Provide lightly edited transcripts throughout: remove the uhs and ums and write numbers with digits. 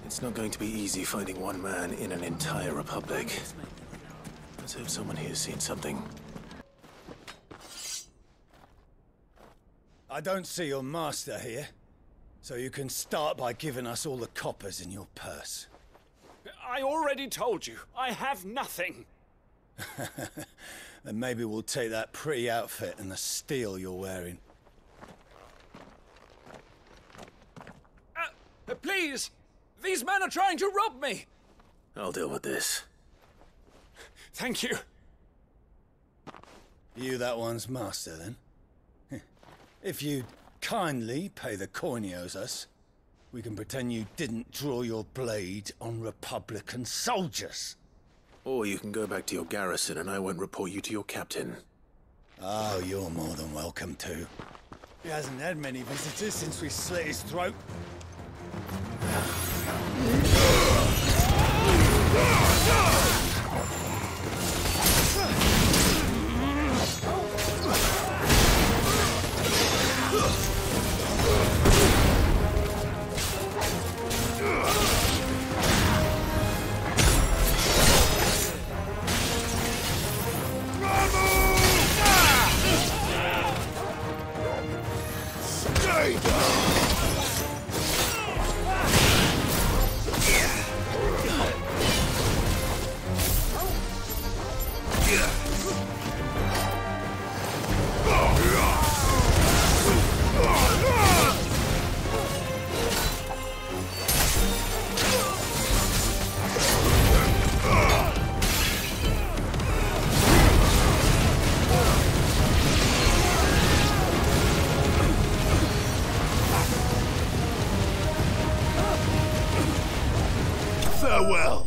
It's not going to be easy finding one man in an entire republic. Let's hope someone here's seen something. I don't see your master here, so you can start by giving us all the coppers in your purse. I already told you, I have nothing. Then maybe we'll take that pretty outfit and the steel you're wearing. Please! These men are trying to rob me! I'll deal with this. Thank you. You that one's master, then? If you kindly pay the coin he owes us, we can pretend you didn't draw your blade on Republican soldiers. Or you can go back to your garrison and I won't report you to your captain. Oh, you're more than welcome to. He hasn't had many visitors since we slit his throat. Farewell!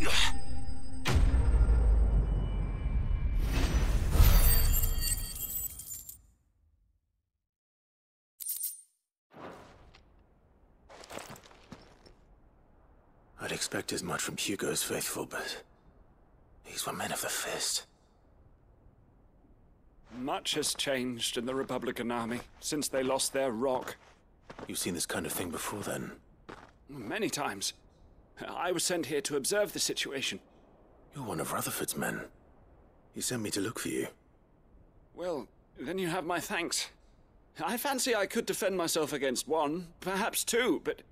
I'd expect as much from Hugo's faithful, but these were men of the fist. Much has changed in the Republican army since they lost their rock. You've seen this kind of thing before, then? Many times. I was sent here to observe the situation. You're one of Rutherford's men. He sent me to look for you. Well, then you have my thanks. I fancy I could defend myself against one, perhaps two, but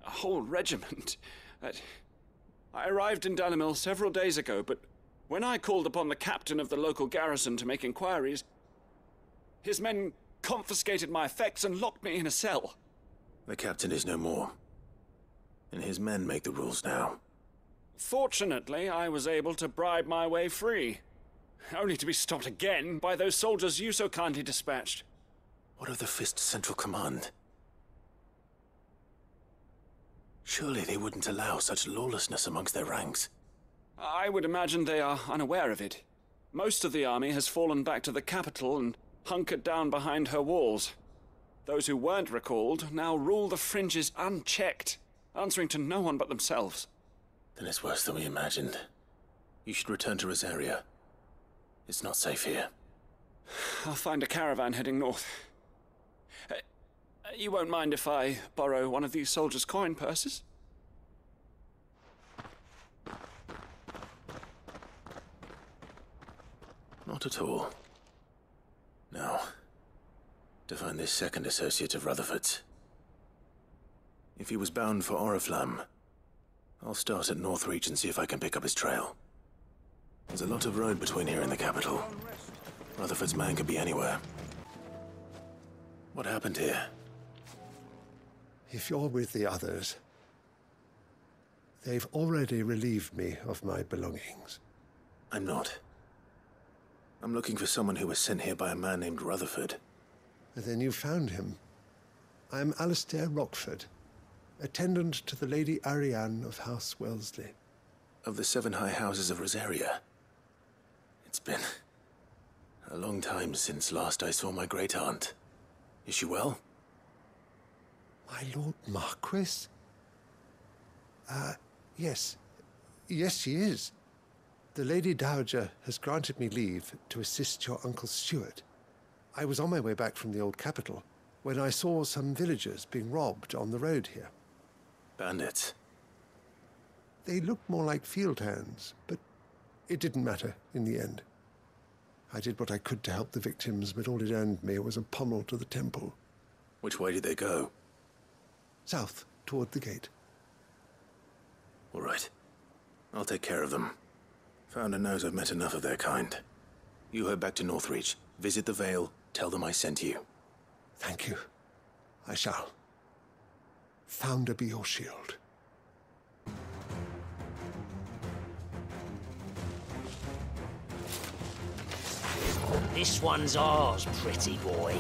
a whole regiment. I arrived in Dalimil several days ago, but when I called upon the captain of the local garrison to make inquiries, his men confiscated my effects and locked me in a cell. The captain is no more, and his men make the rules now. Fortunately, I was able to bribe my way free, only to be stopped again by those soldiers you so kindly dispatched. What of the Fist Central Command? Surely they wouldn't allow such lawlessness amongst their ranks. I would imagine they are unaware of it. Most of the army has fallen back to the capital and hunkered down behind her walls. Those who weren't recalled now rule the fringes unchecked, answering to no one but themselves. Then it's worse than we imagined. You should return to Rosaria. It's not safe here. I'll find a caravan heading north. You won't mind if I borrow one of these soldiers' coin purses? Not at all. Now, to find this second associate of Rutherford's. If he was bound for Oriflamme, I'll start at Northreach and see if I can pick up his trail. There's a lot of road between here and the capital. Rutherford's man could be anywhere. What happened here? If you're with the others, they've already relieved me of my belongings. I'm not. I'm looking for someone who was sent here by a man named Rutherford. Then you found him. I'm Alistair Rockford, attendant to the Lady Ariane of House Wellesley. Of the 7 high houses of Rosaria. It's been a long time since last I saw my great-aunt. Is she well? My Lord Marquis? Yes. Yes, she is. The Lady Dowager has granted me leave to assist your Uncle Stuart. I was on my way back from the old capital when I saw some villagers being robbed on the road here. Bandits? They looked more like field hands, but it didn't matter in the end. I did what I could to help the victims, but all it earned me was a pommel to the temple. Which way did they go? South, toward the gate. All right. I'll take care of them. Founder knows I've met enough of their kind. You head back to Northreach, visit the Vale, tell them I sent you. Thank you. I shall. Founder be your shield. This one's ours, pretty boy.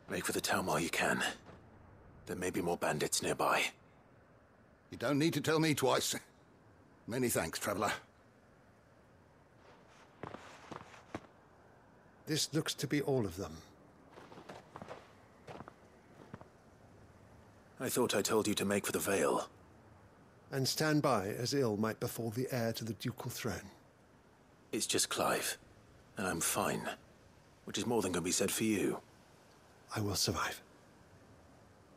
Make for the town while you can. There may be more bandits nearby. You don't need to tell me twice. Many thanks, traveler. This looks to be all of them. I thought I told you to make for the Vale. And stand by as ill might befall the heir to the ducal throne. It's just Clive, and I'm fine. Which is more than can be said for you. I will survive.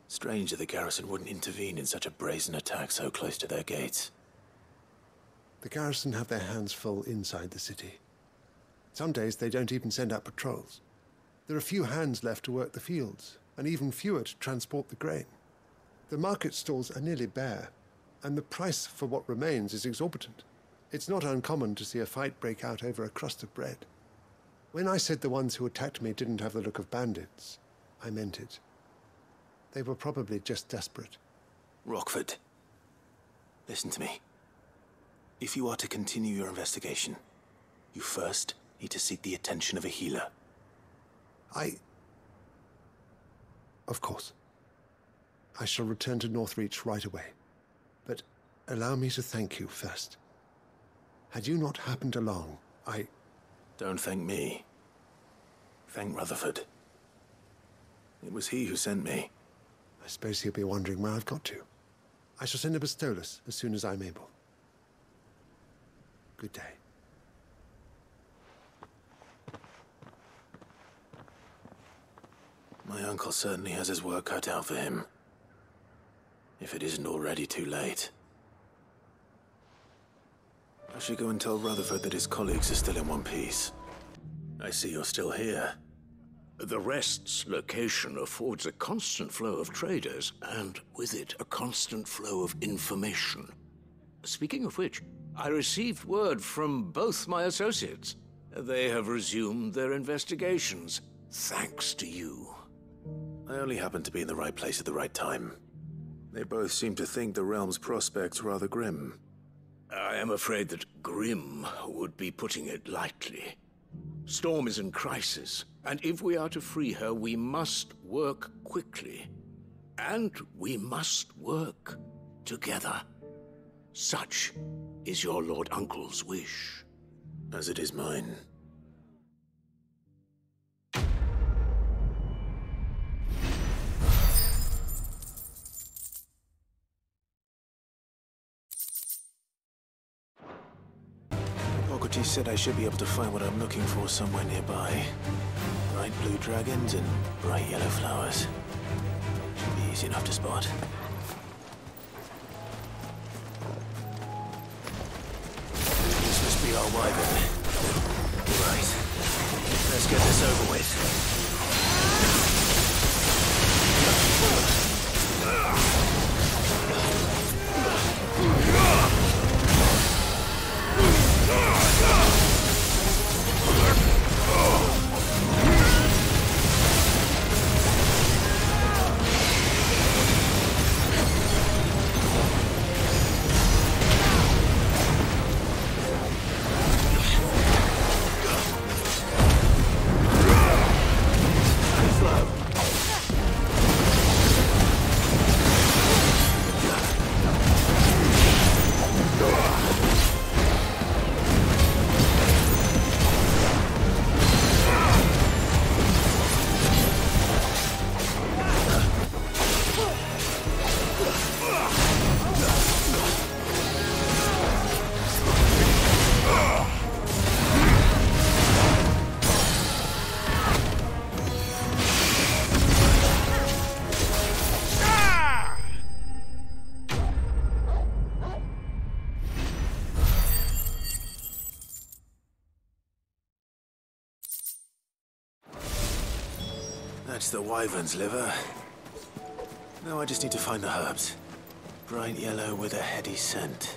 Strange that the garrison wouldn't intervene in such a brazen attack so close to their gates. The garrison have their hands full inside the city. Some days they don't even send out patrols. There are few hands left to work the fields, and even fewer to transport the grain. The market stalls are nearly bare, and the price for what remains is exorbitant. It's not uncommon to see a fight break out over a crust of bread. When I said the ones who attacked me didn't have the look of bandits, I meant it. They were probably just desperate. Rockford, listen to me. If you are to continue your investigation, you first need to seek the attention of a healer. Of course. I shall return to Northreach right away. But allow me to thank you first. Had you not happened along, Don't thank me. Thank Rutherford. It was he who sent me. I suppose he'll be wondering where I've got to. I shall send a Bastolus as soon as I'm able. Good day. My uncle certainly has his work cut out for him. If it isn't already too late. I should go and tell Rutherford that his colleagues are still in one piece. I see you're still here. The Rest's location affords a constant flow of traders, and with it, a constant flow of information. Speaking of which, I received word from both my associates. They have resumed their investigations, thanks to you. I only happened to be in the right place at the right time. They both seem to think the realm's prospects rather grim. I am afraid that grim would be putting it lightly. Storm is in crisis, and if we are to free her, we must work quickly. And we must work together. Such is your Lord Uncle's wish. As it is mine. Hippocrates said I should be able to find what I'm looking for somewhere nearby. Bright blue dragons and bright yellow flowers. Should be easy enough to spot. This must be our wyvern. Right. Let's get this over with. That's the wyvern's liver. Now I just need to find the herbs. Bright yellow with a heady scent.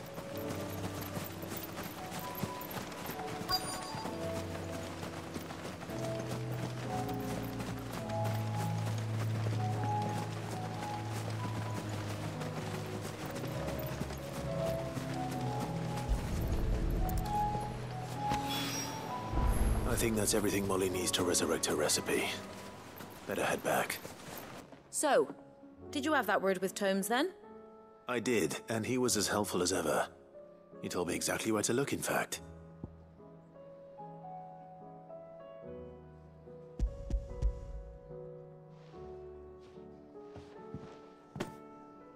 I think that's everything Molly needs to resurrect her recipe. Better head back. So, did you have that word with Tomes then? I did, and he was as helpful as ever. He told me exactly where to look, in fact.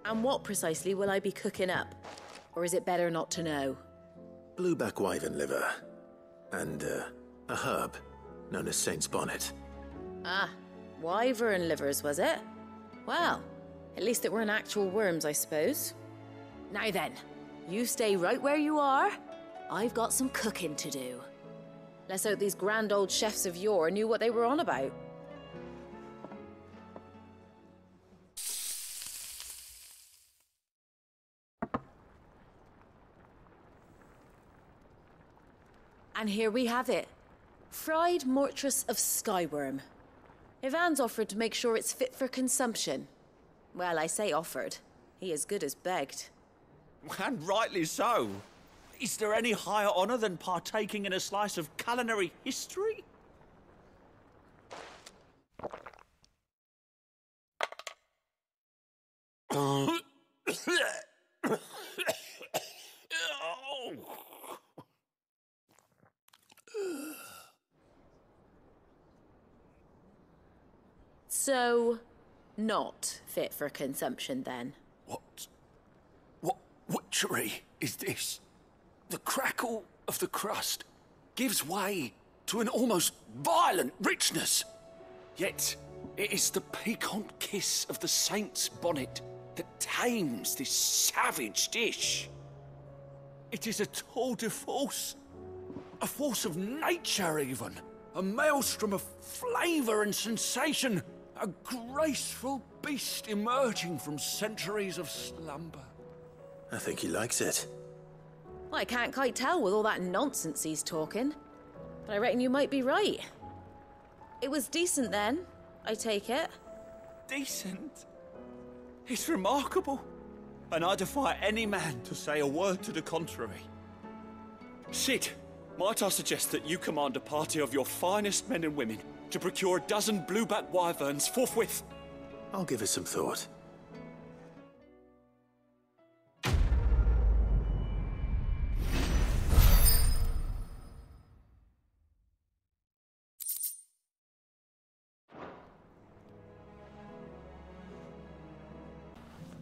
And what precisely will I be cooking up? Or is it better not to know? Blueback wyvern liver. And, a herb known as Saint's Bonnet. Ah, wyvern livers, was it? Well, at least it weren't actual worms, I suppose. Now then, you stay right where you are. I've got some cooking to do. Let's hope these grand old chefs of yore knew what they were on about. And here we have it. Fried mortress of skyworm. Ivan's offered to make sure it's fit for consumption. Well, I say offered. He as good as begged. And rightly so. Is there any higher honor than partaking in a slice of culinary history? So, not fit for consumption then? What witchery is this? The crackle of the crust gives way to an almost violent richness. Yet, it is the piquant kiss of the saint's bonnet that tames this savage dish. It is a tour de force. A force of nature, even. A maelstrom of flavour and sensation. A graceful beast emerging from centuries of slumber. I think he likes it. Well, I can't quite tell with all that nonsense he's talking. But I reckon you might be right. It was decent then, I take it. decent. It's remarkable. And I defy any man to say a word to the contrary. Sid, might I suggest that you command a party of your finest men and women to procure a dozen blueback wyverns forthwith? I'll give it some thought.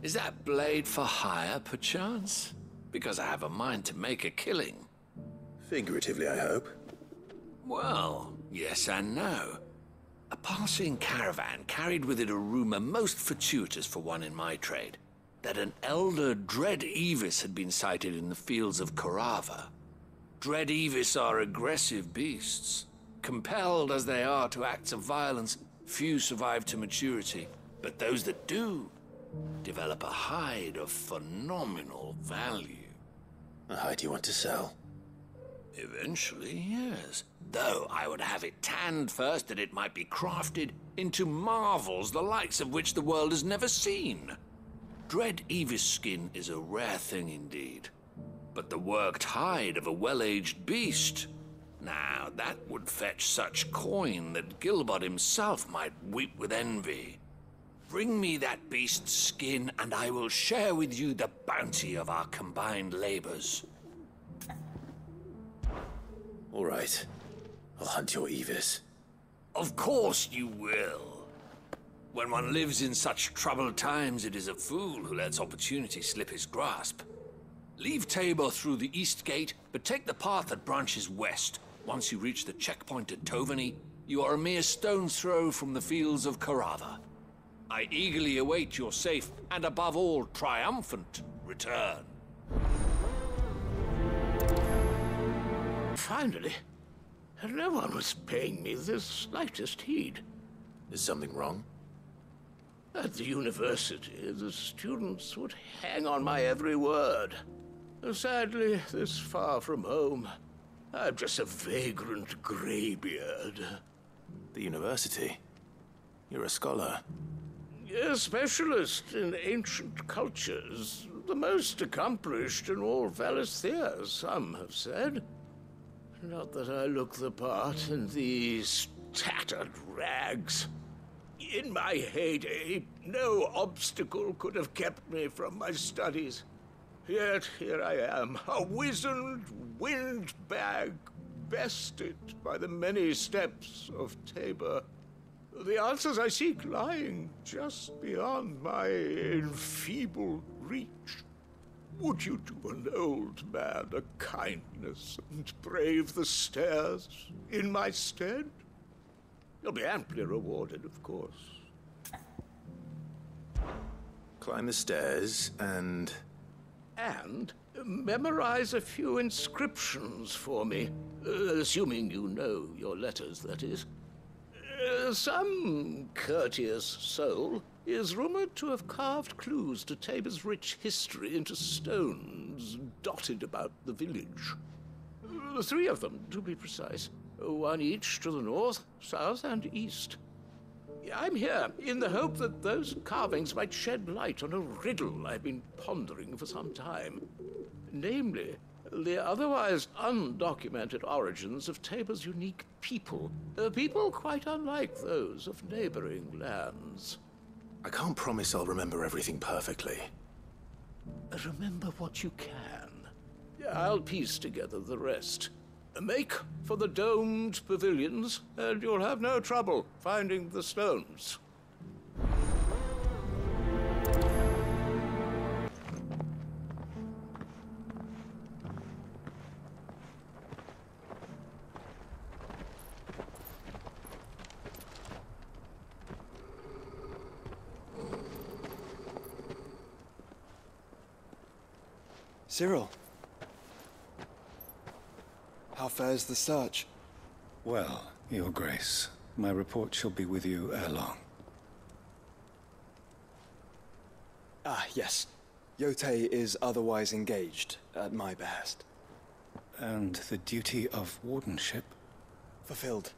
Is that blade for hire, perchance? Because I have a mind to make a killing. Figuratively, I hope. Well, yes and no. A passing caravan carried with it a rumor most fortuitous for one in my trade, that an elder Dread Evis had been sighted in the fields of Corava. Dread Evis are aggressive beasts. Compelled as they are to acts of violence, few survive to maturity, but those that do develop a hide of phenomenal value. A hide you want to sell? Eventually, yes. Though I would have it tanned first that it might be crafted into marvels the likes of which the world has never seen. Dread Evis skin is a rare thing indeed. But the worked hide of a well-aged beast, now that would fetch such coin that Gilbert himself might weep with envy. Bring me that beast's skin, and I will share with you the bounty of our combined labors. All right. I'll hunt your Evis. Of course you will. When one lives in such troubled times, it is a fool who lets opportunity slip his grasp. Leave Tabor through the east gate, but take the path that branches west. Once you reach the checkpoint at Tovany, you are a mere stone's throw from the fields of Corava. I eagerly await your safe, and above all, triumphant return. Finally, no one was paying me the slightest heed. Is something wrong? At the university, the students would hang on my every word. Sadly, this far from home, I'm just a vagrant graybeard. The university? You're a scholar. A specialist in ancient cultures. The most accomplished in all Valisthea, some have said. Not that I look the part in these tattered rags. In my heyday, no obstacle could have kept me from my studies. Yet here I am, a wizened windbag, bested by the many steps of Tabor. The answers I seek lying just beyond my enfeebled reach. Would you do an old man a kindness and brave the stairs in my stead? You'll be amply rewarded, of course. Climb the stairs and memorize a few inscriptions for me, assuming you know your letters, that is. Some courteous soul is rumored to have carved clues to Tabor's rich history into stones dotted about the village. 3 of them, to be precise. 1 each to the north, south, and east. I'm here in the hope that those carvings might shed light on a riddle I've been pondering for some time. Namely, the otherwise undocumented origins of Tabor's unique people. People quite unlike those of neighboring lands. I can't promise I'll remember everything perfectly. Remember what you can. I'll piece together the rest. Make for the domed pavilions, and you'll have no trouble finding the stones. Cyril, how fares the search? Well, Your Grace, my report shall be with you ere long. Ah, yes. Yotei is otherwise engaged, at my behest. And the duty of wardenship? Fulfilled.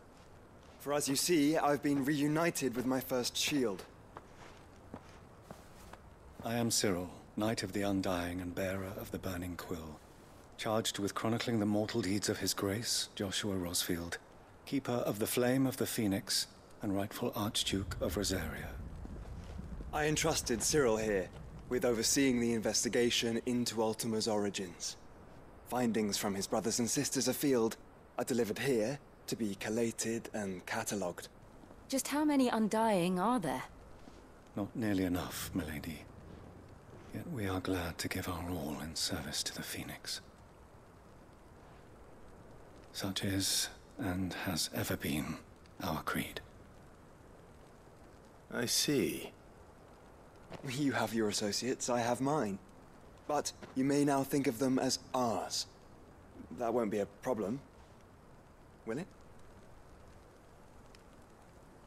For as you see, I've been reunited with my first shield. I am Cyril, Knight of the Undying and bearer of the Burning Quill, charged with chronicling the mortal deeds of His Grace, Joshua Rosfield, Keeper of the Flame of the Phoenix and rightful Archduke of Rosaria. I entrusted Cyril here with overseeing the investigation into Ultima's origins. Findings from his brothers and sisters afield are delivered here to be collated and catalogued. Just how many Undying are there? Not nearly enough, milady. Yet we are glad to give our all in service to the Phoenix. Such is, and has ever been, our creed. I see. You have your associates, I have mine. But you may now think of them as ours. That won't be a problem, will it?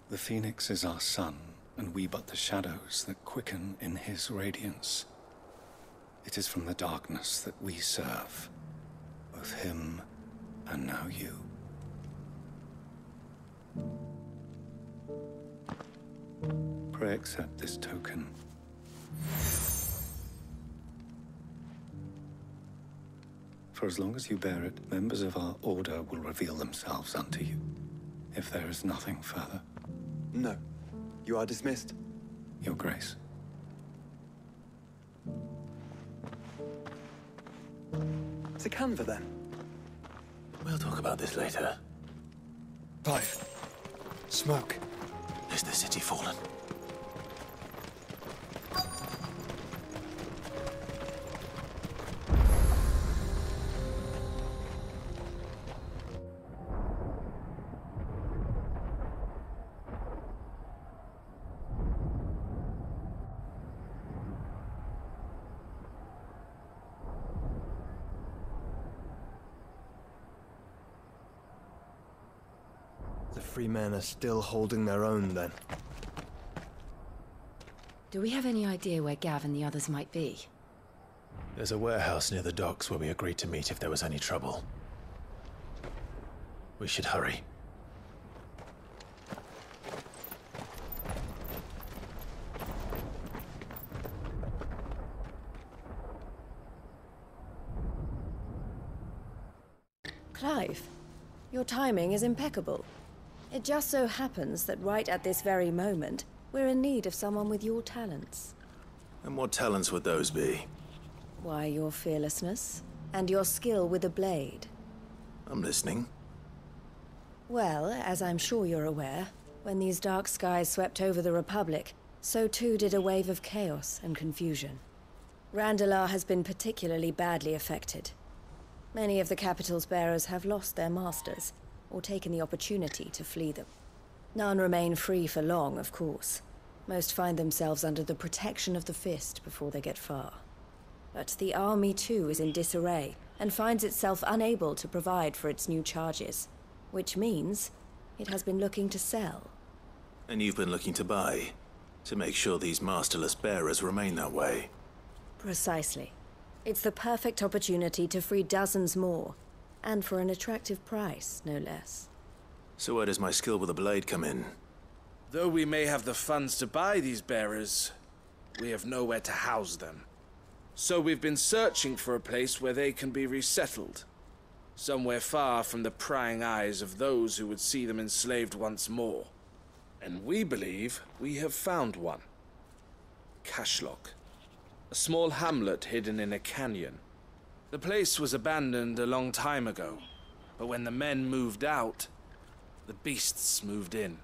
The Phoenix is our sun, and we but the shadows that quicken in his radiance. It is from the darkness that we serve, both him and now you. Pray accept this token. For as long as you bear it, members of our order will reveal themselves unto you, if there is nothing further. No. You are dismissed. Your Grace. To Canva, then. We'll talk about this later. 5. Smoke. Is the city fallen? The free men are still holding their own, then. Do we have any idea where Gav and the others might be? There's a warehouse near the docks where we agreed to meet if there was any trouble. We should hurry. Clive, your timing is impeccable. It just so happens that right at this very moment, we're in need of someone with your talents. And what talents would those be? Why, your fearlessness, and your skill with a blade. I'm listening. Well, as I'm sure you're aware, when these dark skies swept over the Republic, so too did a wave of chaos and confusion. Randalar has been particularly badly affected. Many of the capital's bearers have lost their masters, or taken the opportunity to flee them. None remain free for long, of course. Most find themselves under the protection of the Fist before they get far. But the army too is in disarray, and finds itself unable to provide for its new charges. Which means it has been looking to sell. And you've been looking to buy, to make sure these masterless bearers remain that way. Precisely. It's the perfect opportunity to free dozens more, and for an attractive price, no less. So where does my skill with a blade come in? Though we may have the funds to buy these bearers, we have nowhere to house them. So we've been searching for a place where they can be resettled. Somewhere far from the prying eyes of those who would see them enslaved once more. And we believe we have found one. Cashlock. A small hamlet hidden in a canyon. The place was abandoned a long time ago, but when the men moved out, the beasts moved in.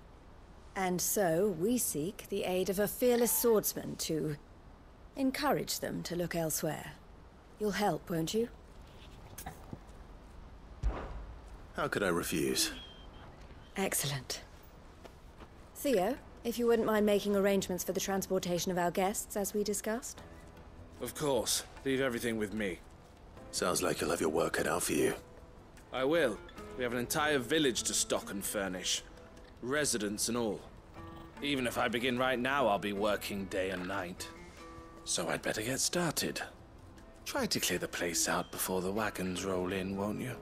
And so we seek the aid of a fearless swordsman to encourage them to look elsewhere. You'll help, won't you? How could I refuse? Excellent. Theo, if you wouldn't mind making arrangements for the transportation of our guests, as we discussed. Of course. Leave everything with me. Sounds like you'll have your work cut out for you. I will. We have an entire village to stock and furnish. Residents and all. Even if I begin right now, I'll be working day and night. So I'd better get started. Try to clear the place out before the wagons roll in, won't you?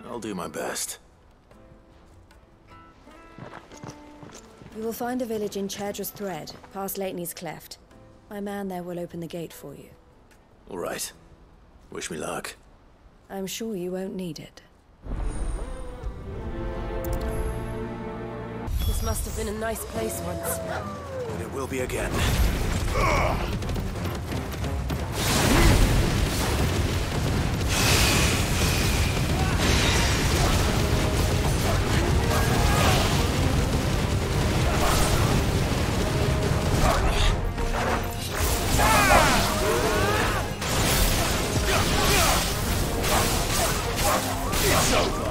I'll do my best. You will find a village in Chairdra's Thread, past Lateney's Cleft. My man there will open the gate for you. All right. Wish me luck. I'm sure you won't need it. This must have been a nice place once. And it will be again. It's over.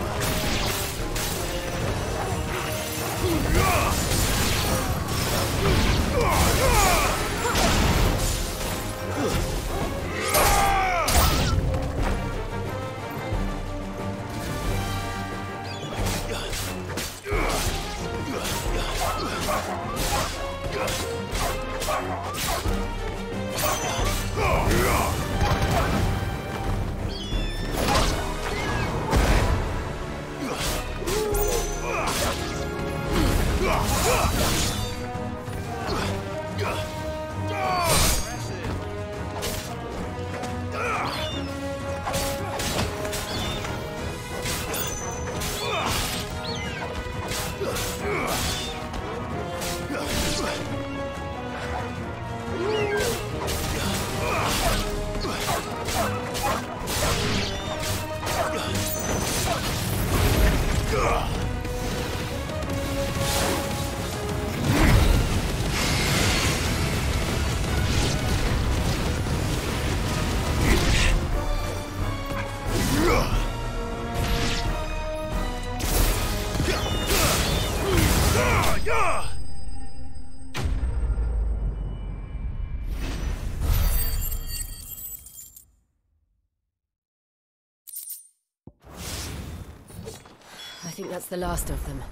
I think that's the last of them.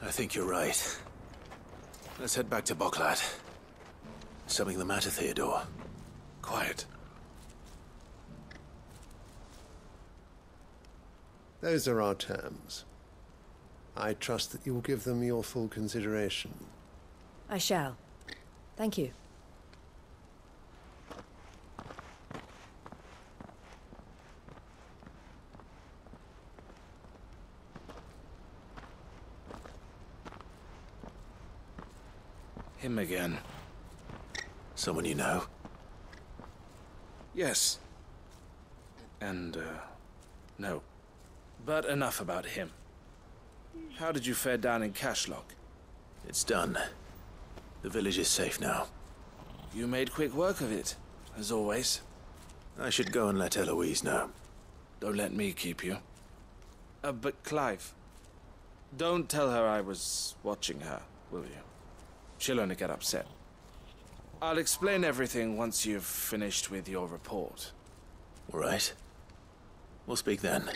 I think you're right. Let's head back to Boklat. Something the matter, Theodore? Quiet. Those are our terms. I trust that you will give them your full consideration. I shall. Thank you. Him again. Someone you know? Yes. And, no. But enough about him. How did you fare down in Cashlock? It's done. The village is safe now. You made quick work of it, as always. I should go and let Eloise know. Don't let me keep you. But Clive, don't tell her I was watching her, will you? She'll only get upset. I'll explain everything once you've finished with your report. All right. We'll speak then.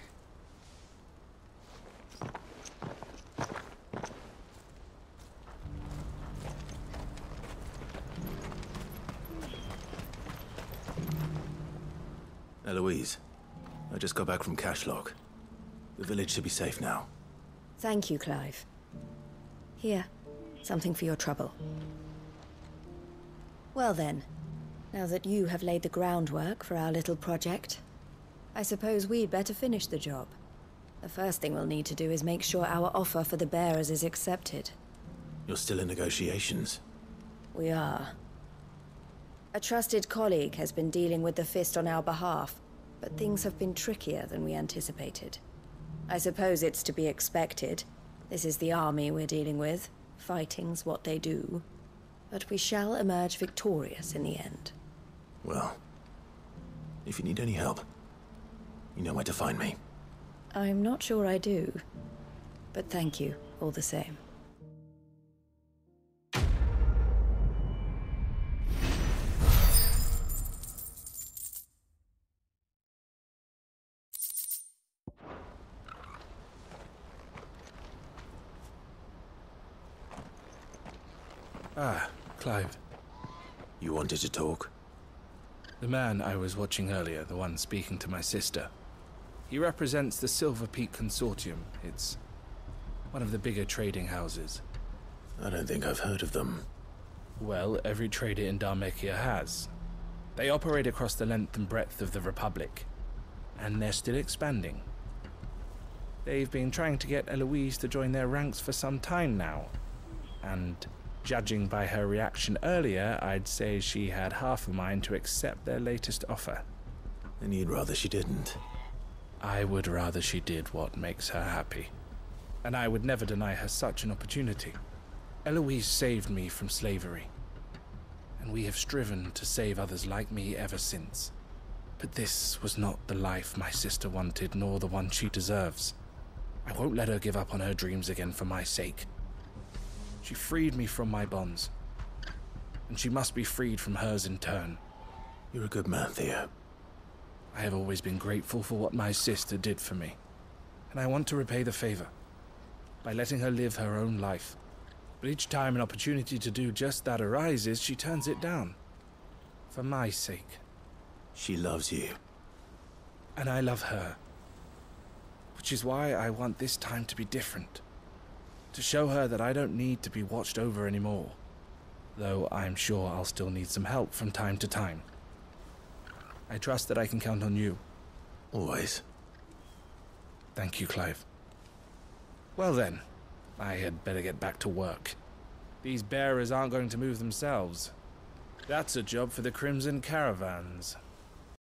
Eloise, I just got back from Cashlock. The village should be safe now. Thank you, Clive. Here, something for your trouble. Well then, now that you have laid the groundwork for our little project, I suppose we'd better finish the job. The first thing we'll need to do is make sure our offer for the bearers is accepted. You're still in negotiations? We are. A trusted colleague has been dealing with the Fist on our behalf, but things have been trickier than we anticipated. I suppose it's to be expected. This is the army we're dealing with. Fighting's what they do. But we shall emerge victorious in the end. Well, if you need any help, you know where to find me. I'm not sure I do, but thank you all the same. Ah, Clive. You wanted to talk? The man I was watching earlier, the one speaking to my sister. He represents the Silver Peak Consortium. It's one of the bigger trading houses. I don't think I've heard of them. Well, every trader in Dharmekia has. They operate across the length and breadth of the Republic, and they're still expanding. They've been trying to get Eloise to join their ranks for some time now, and judging by her reaction earlier, I'd say she had half a mind to accept their latest offer. And you'd rather she didn't? I would rather she did what makes her happy, and I would never deny her such an opportunity. Eloise saved me from slavery, and we have striven to save others like me ever since. But this was not the life my sister wanted, nor the one she deserves. I won't let her give up on her dreams again for my sake. She freed me from my bonds, and she must be freed from hers in turn. You're a good man, Theo. I have always been grateful for what my sister did for me, and I want to repay the favor by letting her live her own life. But each time an opportunity to do just that arises, she turns it down. For my sake. She loves you. And I love her. Which is why I want this time to be different. To show her that I don't need to be watched over anymore. Though I'm sure I'll still need some help from time to time. I trust that I can count on you. Always. Thank you, Clive. Well then, I had better get back to work. These bearers aren't going to move themselves. That's a job for the Crimson Caravans.